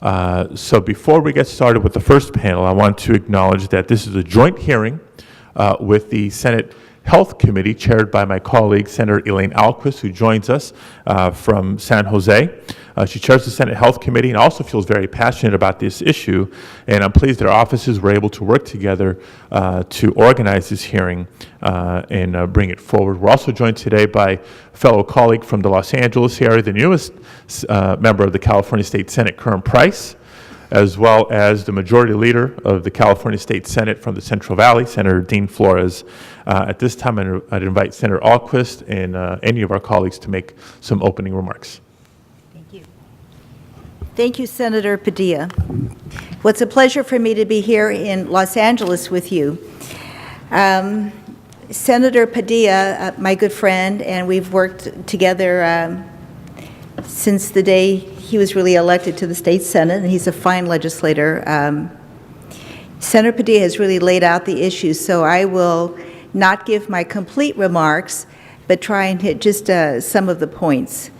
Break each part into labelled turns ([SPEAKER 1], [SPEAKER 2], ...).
[SPEAKER 1] So before we get started with the first panel, I want to acknowledge that this is a joint hearing with the Senate Health Committee, chaired by my colleague, Senator Elaine Alquist, who joins us from San Jose. She chairs the Senate Health Committee and also feels very passionate about this issue, and I'm pleased that our offices were able to work together to organize this hearing and bring it forward. We're also joined today by a fellow colleague from the Los Angeles area, the newest member of the California State Senate, Kern Price, as well as the majority leader of the California State Senate from the Central Valley, Senator Dean Florez. At this time, I'd invite Senator Alquist and any of our colleagues to make some opening remarks.
[SPEAKER 2] Thank you. Thank you, Senator Padilla. Well, it's a pleasure for me to be here in Los Angeles with you. Senator Padilla, my good friend, and we've worked together since the day he was really elected to the state Senate, and he's a fine legislator. Senator Padilla has really laid out the issues, so I will not give my complete remarks, but try and hit just some of the points.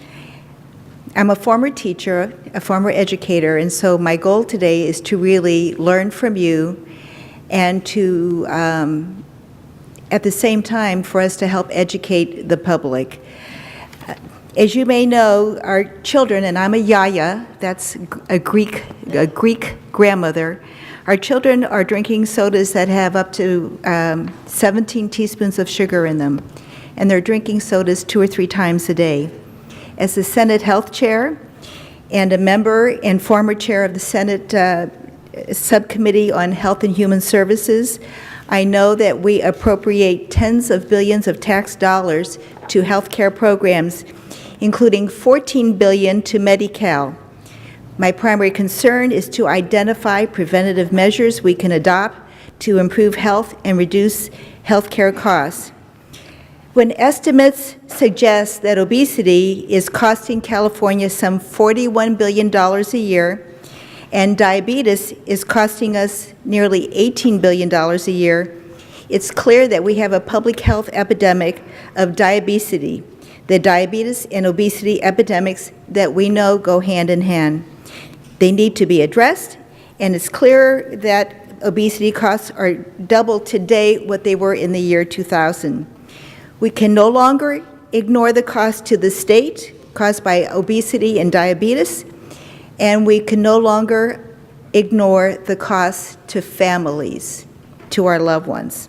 [SPEAKER 2] I'm a former teacher, a former educator, and so my goal today is to really learn from you and to, at the same time, for us to help educate the public. As you may know, our children, and I'm a yaya, that's a Greek grandmother, our children are drinking sodas that have up to 17 teaspoons of sugar in them, and they're drinking sodas 2 or 3 times a day. As the Senate Health Chair and a member and former chair of the Senate Subcommittee on Health and Human Services, I know that we appropriate tens of billions of tax dollars to health care programs, including $14 billion to Medi-Cal. My primary concern is to identify preventative measures we can adopt to improve health and reduce health care costs. When estimates suggest that obesity is costing California some $41 billion a year, and diabetes is costing us nearly $18 billion a year, it's clear that we have a public health epidemic of diabetes. The diabetes and obesity epidemics that we know go hand in hand. They need to be addressed, and it's clear that obesity costs are double today what they were in the year 2000. We can no longer ignore the cost to the state caused by obesity and diabetes, and we can no longer ignore the cost to families, to our loved ones.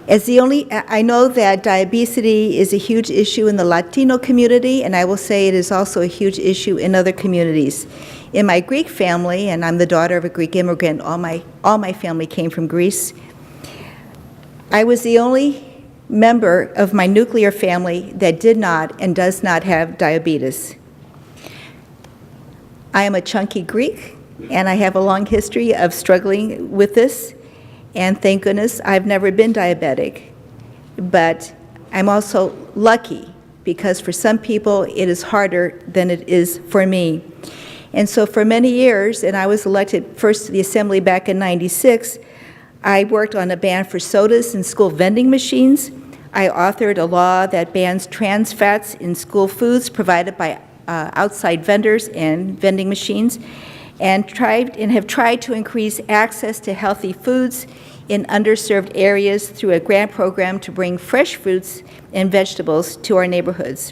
[SPEAKER 2] I know that diabetes is a huge issue in the Latino community, and I will say it is also a huge issue in other communities. In my Greek family, and I'm the daughter of a Greek immigrant, all my family came from Greece, I was the only member of my nuclear family that did not and does not have diabetes. I am a chunky Greek, and I have a long history of struggling with this. And thank goodness I've never been diabetic. But I'm also lucky because for some people it is harder than it is for me. And so for many years, and I was elected first to the Assembly back in '96, I worked on a ban for sodas in school vending machines. I authored a law that bans trans fats in school foods provided by outside vendors and vending machines, and have tried to increase access to healthy foods in underserved areas through a grant program to bring fresh fruits and vegetables to our neighborhoods.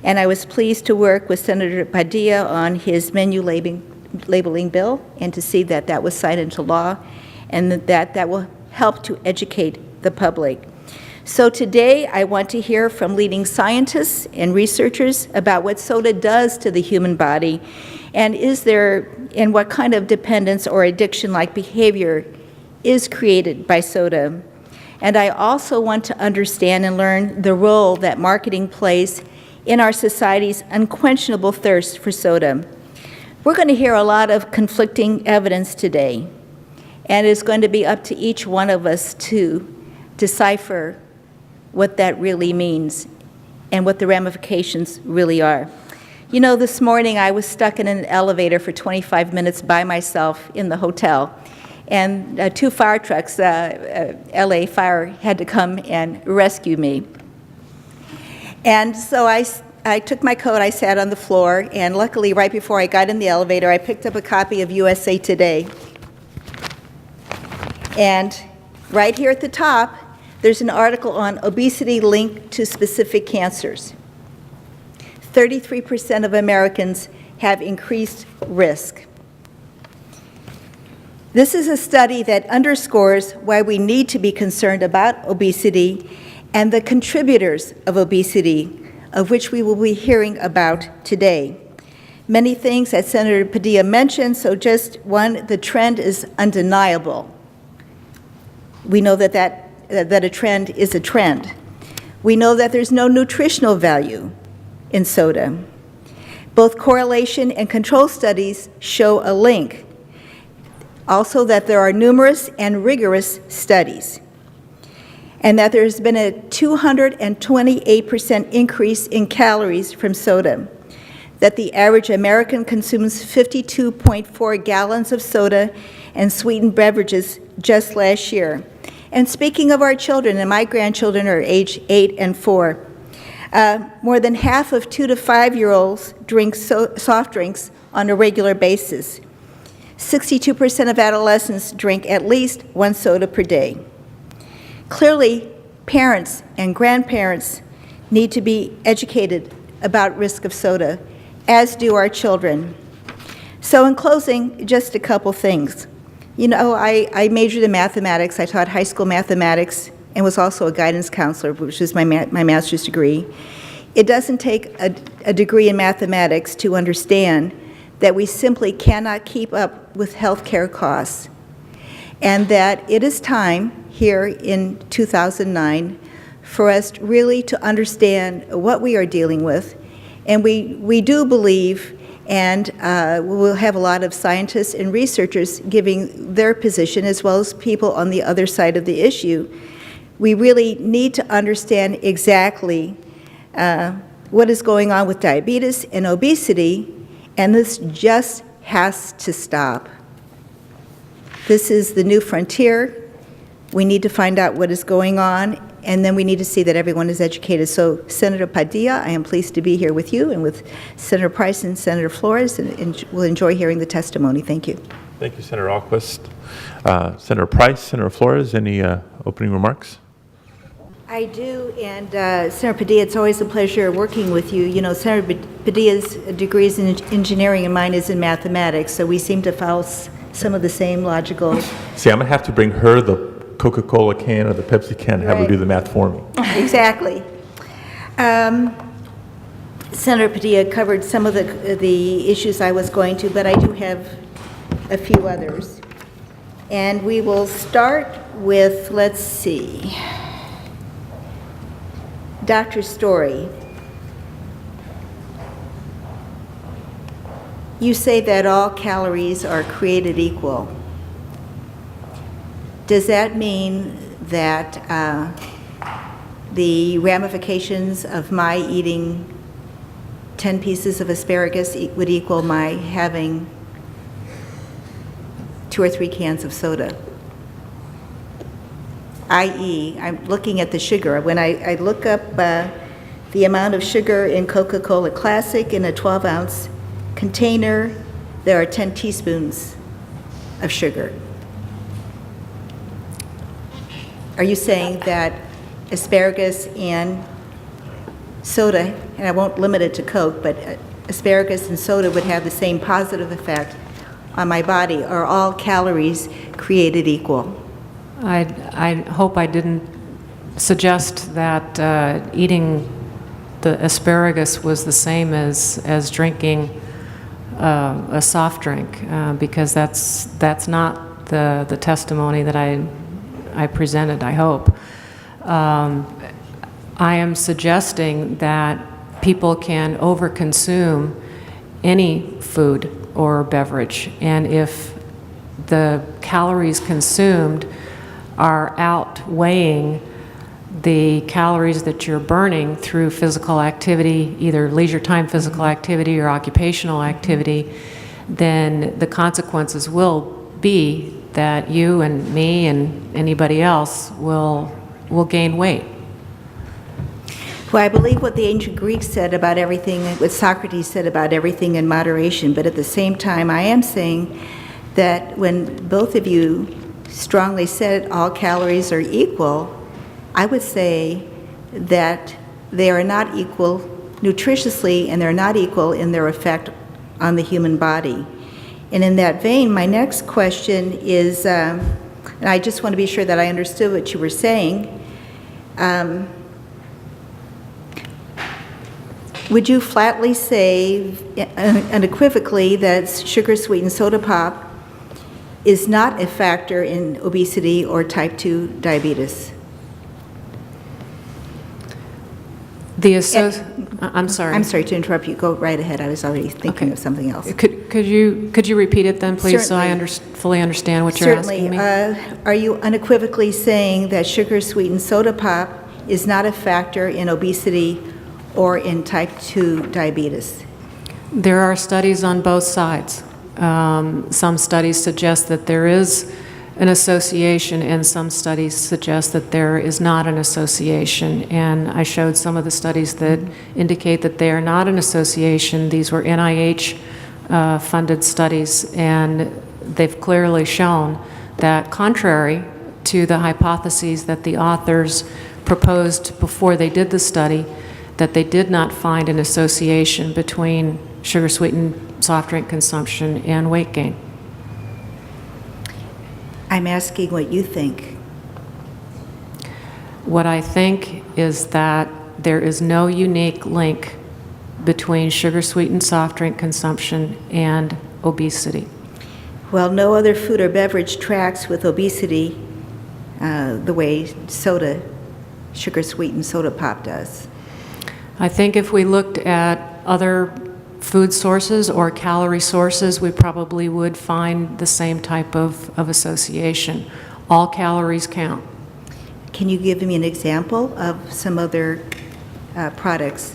[SPEAKER 2] And I was pleased to work with Senator Padilla on his menu labeling bill and to see that that was signed into law and that will help to educate the public. So today I want to hear from leading scientists and researchers about what soda does to the human body and what kind of dependence or addiction-like behavior is created by soda. And I also want to understand and learn the role that marketing plays in our society's unquenchable thirst for soda. We're going to hear a lot of conflicting evidence today, and it's going to be up to each one of us to decipher what that really means and what the ramifications really are. You know, this morning I was stuck in an elevator for 25 minutes by myself in the hotel, and 2 fire trucks, LA Fire, had to come and rescue me. And so I I took my coat, I sat on the floor, and luckily, right before I got in the elevator, I picked up a copy of USA Today. And right here at the top, there's an article on obesity linked to specific cancers. 33% of Americans have increased risk. This is a study that underscores why we need to be concerned about obesity and the contributors of obesity, of which we will be hearing about today. Many things that Senator Padilla mentioned, so just one, the trend is undeniable. We know that a trend is a trend. We know that there's no nutritional value in soda. Both correlation and control studies show a link. Also that there are numerous and rigorous studies, and that there's been a 228% increase in calories from soda, that the average American consumes 52.4 gallons of soda and sweetened beverages just last year. And speaking of our children, and my grandchildren are age 8 and 4, more than half of 2 to 5-year-olds drink soft drinks on a regular basis. 62% of adolescents drink at least one soda per day. Clearly, parents and grandparents need to be educated about risk of soda, as do our children. So in closing, just a couple things. You know, I majored in mathematics. I taught high school mathematics and was also a guidance counselor, which is my master's degree. It doesn't take a degree in mathematics to understand that we simply cannot keep up with healthcare costs, and that it is time here in 2009 for us really to understand what we are dealing with. And we do believe, and we'll have a lot of scientists and researchers giving their position, as well as people on the other side of the issue. We really need to understand exactly what is going on with diabetes and obesity, and this just has to stop. This is the new frontier. We need to find out what is going on, and then we need to see that everyone is educated. So, Senator Padilla, I am pleased to be here with you and with Senator Price and Senator Florez, and we'll enjoy hearing the testimony. Thank you.
[SPEAKER 1] Thank you, Senator Alquist. Senator Price, Senator Florez, any opening remarks?
[SPEAKER 2] I do, and Senator Padilla, it's always a pleasure working with you. You know, Senator Padilla's degree is in engineering and mine is in mathematics, so we seem to follow some of the same logical...
[SPEAKER 1] See, I'm going to have to bring her the Coca-Cola can or the Pepsi can and have her do the math for me.
[SPEAKER 2] Exactly. Senator Padilla covered some of the issues I was going to, but I do have a few others. And we will start with, let's see, Dr. Story. You say that all calories are created equal. Does that mean that the ramifications of my eating 10 pieces of asparagus would equal my having 2 or 3 cans of soda? i.e., I'm looking at the sugar. When I look up the amount of sugar in Coca-Cola Classic in a 12-ounce container, there are 10 teaspoons of sugar. Are you saying that asparagus and soda, and I won't limit it to Coke, but asparagus and soda would have the same positive effect on my body? Are all calories created equal?
[SPEAKER 3] I hope I didn't suggest that eating the asparagus was the same as drinking a soft drink, because that's not the testimony that I presented, I hope. I am suggesting that people can overconsume any food or beverage, and if the calories consumed are outweighing the calories that you're burning through physical activity, either leisure time physical activity or occupational activity, then the consequences will be that you and me and anybody else will gain weight.
[SPEAKER 2] Well, I believe what the ancient Greeks said about everything, what Socrates said about everything in moderation, but at the same time, I am saying that when both of you strongly said all calories are equal, I would say that they are not equal nutritiously and they're not equal in their effect on the human body. And in that vein, my next question is, and I just want to be sure that I understood what you were saying, would you flatly say unequivocally that sugar-sweetened soda pop is not a factor in obesity or type 2 diabetes?
[SPEAKER 3] I'm sorry.
[SPEAKER 2] I'm sorry to interrupt you. Go right ahead. I was already thinking of something else.
[SPEAKER 3] Could you repeat it then, please, so I fully understand what you're asking me?
[SPEAKER 2] Are you unequivocally saying that sugar-sweetened soda pop is not a factor in obesity or in type 2 diabetes?
[SPEAKER 3] There are studies on both sides. Some studies suggest that there is an association, and some studies suggest that there is not an association. And I showed some of the studies that indicate that they are not an association. These were NIH funded studies, and they've clearly shown that, contrary to the hypotheses that the authors proposed before they did the study, that they did not find an association between sugar-sweetened soft drink consumption and weight gain.
[SPEAKER 2] I'm asking what you think.
[SPEAKER 3] What I think is that there is no unique link between sugar-sweetened soft drink consumption and obesity.
[SPEAKER 2] Well, no other food or beverage tracks with obesity the way sugar-sweetened soda pop does.
[SPEAKER 3] I think if we looked at other food sources or calorie sources, we probably would find the same type of association. All calories count.
[SPEAKER 2] Can you give me an example of some other products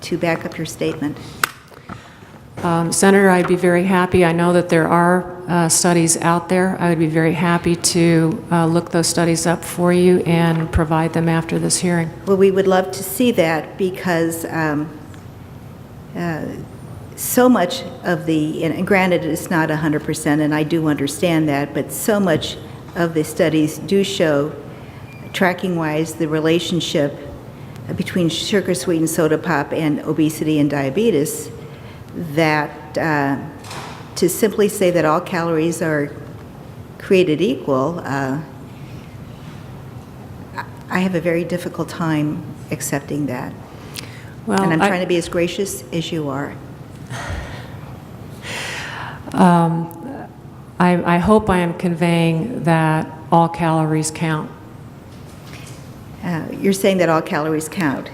[SPEAKER 2] to back up your statement?
[SPEAKER 3] Senator, I'd be very happy. I know that there are studies out there. I would be very happy to look those studies up for you and provide them after this hearing.
[SPEAKER 2] Well, we would love to see that because so much of the, and granted it's not 100%, and I do understand that, but so much of the studies do show, tracking-wise, the relationship between sugar-sweetened soda pop and obesity and diabetes, that to simply say that all calories are created equal, I have a very difficult time accepting that.
[SPEAKER 3] Well,
[SPEAKER 2] and I'm trying to be as gracious as you are.
[SPEAKER 3] I hope I am conveying that all calories count.
[SPEAKER 2] You're saying that all calories count.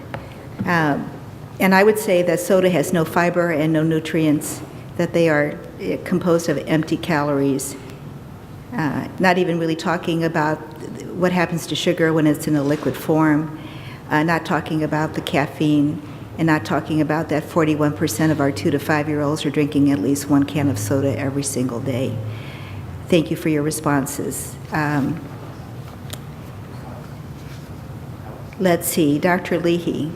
[SPEAKER 2] And I would say that soda has no fiber and no nutrients, that they are composed of empty calories. Not even really talking about what happens to sugar when it's in a liquid form, not talking about the caffeine, and not talking about that 41% of our 2 to 5-year-olds are drinking at least 1 can of soda every single day. Thank you for your responses. Let's see, Dr. Leahy.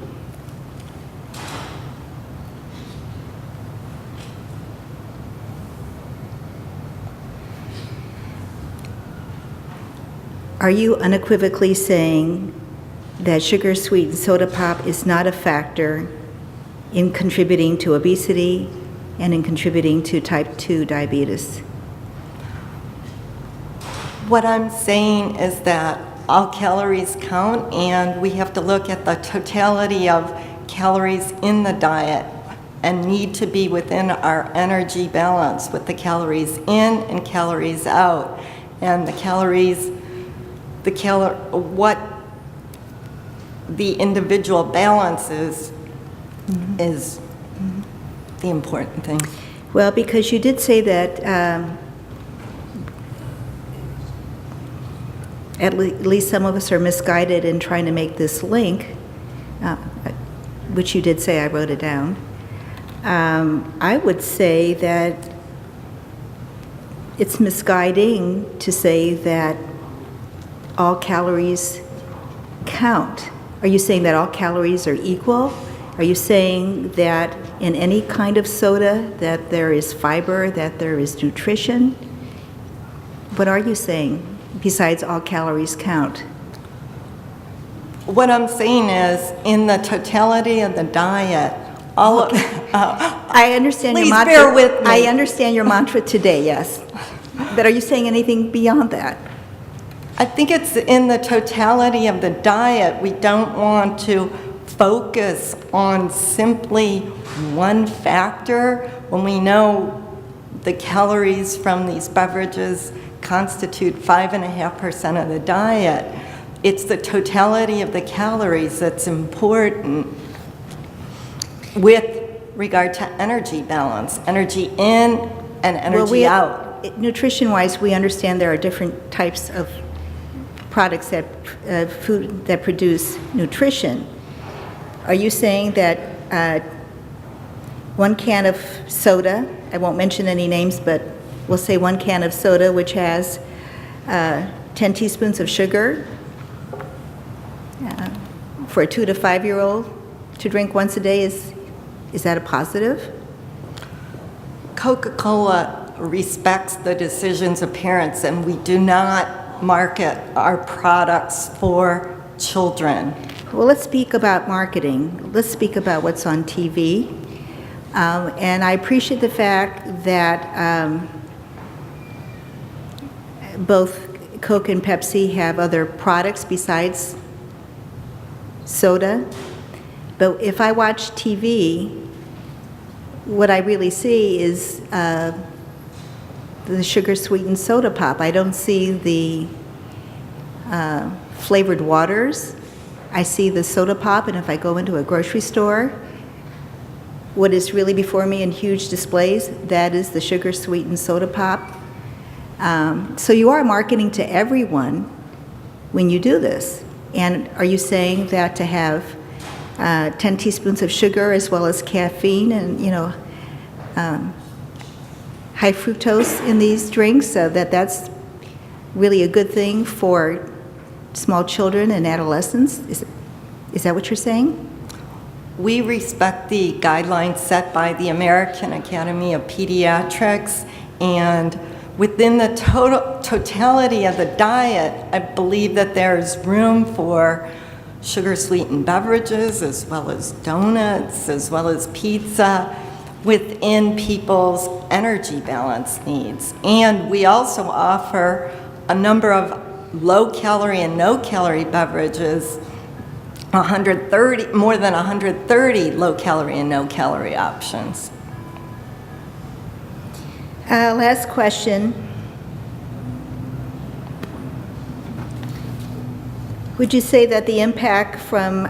[SPEAKER 2] Are you unequivocally saying that sugar-sweetened soda pop is not a factor in contributing to obesity and in contributing to type 2 diabetes?
[SPEAKER 4] What I'm saying is that all calories count, and we have to look at the totality of calories in the diet and need to be within our energy balance with the calories in and calories out. And the calories, what the individual balance is the important thing.
[SPEAKER 2] Well, because you did say that at least some of us are misguided in trying to make this link, which you did say, I wrote it down. I would say that it's misguiding to say that all calories count. Are you saying that all calories are equal? Are you saying that in any kind of soda that there is fiber, that there is nutrition? What are you saying besides all calories count?
[SPEAKER 4] What I'm saying is, in the totality of the diet, all of,
[SPEAKER 2] I understand your
[SPEAKER 4] Please
[SPEAKER 2] mantra.
[SPEAKER 4] bear with me.
[SPEAKER 2] I understand your mantra today, yes. But are you saying anything beyond that?
[SPEAKER 4] I think it's in the totality of the diet. We don't want to focus on simply one factor when we know the calories from these beverages constitute 5.5% of the diet. It's the totality of the calories that's important with regard to energy balance, energy in and energy out.
[SPEAKER 2] Nutrition-wise, we understand there are different types of products that food that produce nutrition. Are you saying that one can of soda, I won't mention any names, but we'll say one can of soda which has 10 teaspoons of sugar for a 2 to 5-year-old to drink once a day, is that a positive?
[SPEAKER 4] Coca-Cola respects the decisions of parents, and we do not market our products for children.
[SPEAKER 2] Well, let's speak about marketing. Let's speak about what's on TV. And I appreciate the fact that both Coke and Pepsi have other products besides soda. But if I watch TV, what I really see is the sugar-sweetened soda pop. I don't see the flavored waters. I see the soda pop, and if I go into a grocery store, what is really before me in huge displays, that is the sugar-sweetened soda pop. So you are marketing to everyone when you do this. And are you saying that to have 10 teaspoons of sugar as well as caffeine and, high fructose in these drinks, that's really a good thing for small children and adolescents? Is that what you're saying?
[SPEAKER 4] We respect the guidelines set by the American Academy of Pediatrics, and within the totality of the diet, I believe that there's room for sugar-sweetened beverages, as well as donuts, as well as pizza, within people's energy balance needs. And we also offer a number of low-calorie and no-calorie beverages, more than 130 low-calorie and no-calorie options.
[SPEAKER 2] Last question. Would you say that the impact from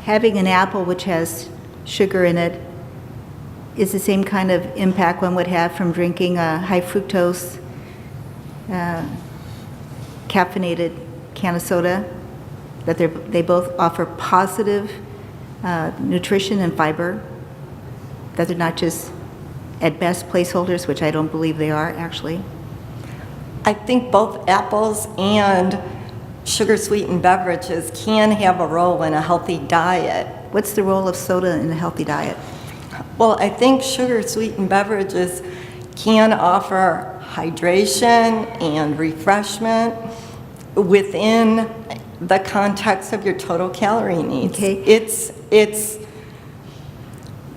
[SPEAKER 2] having an apple which has sugar in it is the same kind of impact one would have from drinking a high fructose caffeinated can of soda? That they both offer positive nutrition and fiber? That they're not just at best placeholders, which I don't believe they are actually?
[SPEAKER 4] I think both apples and sugar-sweetened beverages can have a role in a healthy diet.
[SPEAKER 2] What's the role of soda in a healthy diet?
[SPEAKER 4] Well, I think sugar-sweetened beverages can offer hydration and refreshment within the context of your total calorie needs.
[SPEAKER 2] Okay.
[SPEAKER 4] It's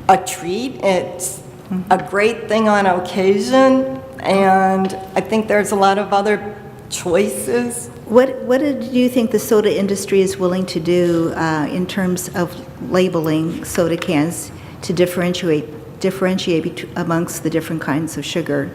[SPEAKER 4] a treat. It's a great thing on occasion, and I think there's a lot of other choices.
[SPEAKER 2] What do you think the soda industry is willing to do in terms of labeling soda cans to differentiate amongst the different kinds of sugar?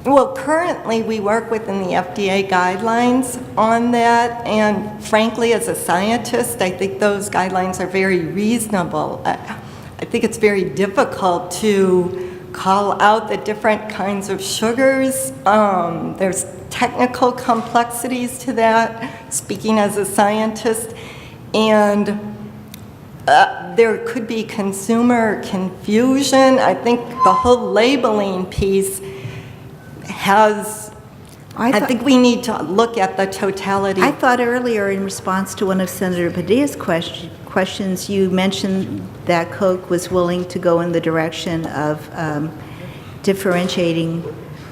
[SPEAKER 4] Well, currently we work within the FDA guidelines on that, and frankly, as a scientist, I think those guidelines are very reasonable. I think it's very difficult to call out the different kinds of sugars. There's technical complexities to that, speaking as a scientist, and there could be consumer confusion. I think the whole labeling piece has I think we need to look at the totality.
[SPEAKER 2] I thought earlier, in response to one of Senator Padilla's questions, you mentioned that Coke was willing to go in the direction of differentiating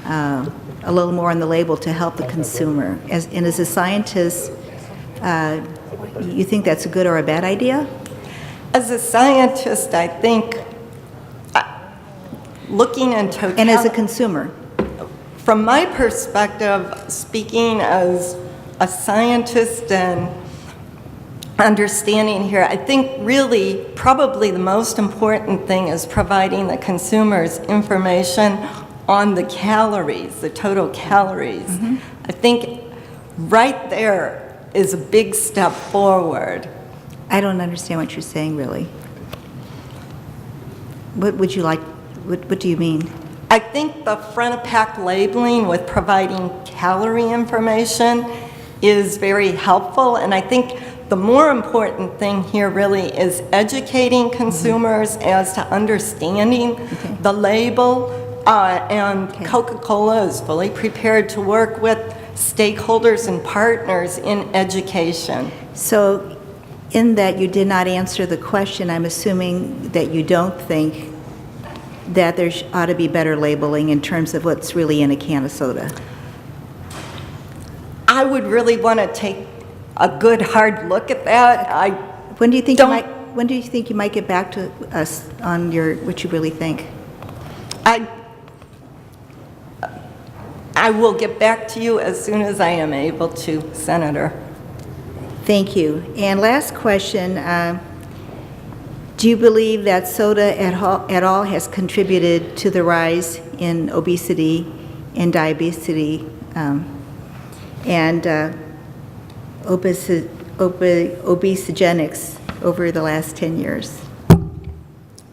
[SPEAKER 2] a little more on the label to help the consumer. And as a scientist, you think that's a good or a bad idea?
[SPEAKER 4] As a scientist, I think looking in totality.
[SPEAKER 2] And as a consumer?
[SPEAKER 4] From my perspective, speaking as a scientist and understanding here, I think really probably the most important thing is providing the consumers information on the calories, the total calories.
[SPEAKER 2] Mm-hmm.
[SPEAKER 4] I think right there is a big step forward.
[SPEAKER 2] I don't understand what you're saying, really. What would you like, what do you mean?
[SPEAKER 4] I think the front of pack labeling with providing calorie information is very helpful, and I think the more important thing here really is educating consumers as to understanding the label, and Coca-Cola is fully prepared to work with stakeholders and partners in education.
[SPEAKER 2] So, in that you did not answer the question, I'm assuming that you don't think that there ought to be better labeling in terms of what's really in a can of soda.
[SPEAKER 4] I would really want to take a good hard look at that.
[SPEAKER 2] When do you think you might get back to us on what you really think?
[SPEAKER 4] I will get back to you as soon as I am able to, Senator.
[SPEAKER 2] Thank you. And last question, do you believe that soda at all has contributed to the rise in obesity and diabetes and obesogenics over the last 10 years?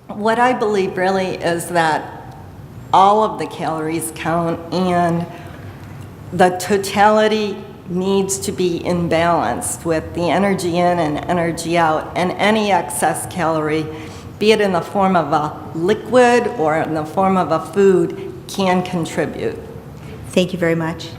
[SPEAKER 4] What I believe really is that all of the calories count, and the totality needs to be in balance with the energy in and energy out, and any excess calorie, be it in the form of a liquid or in the form of a food, can contribute.
[SPEAKER 2] Thank you very much.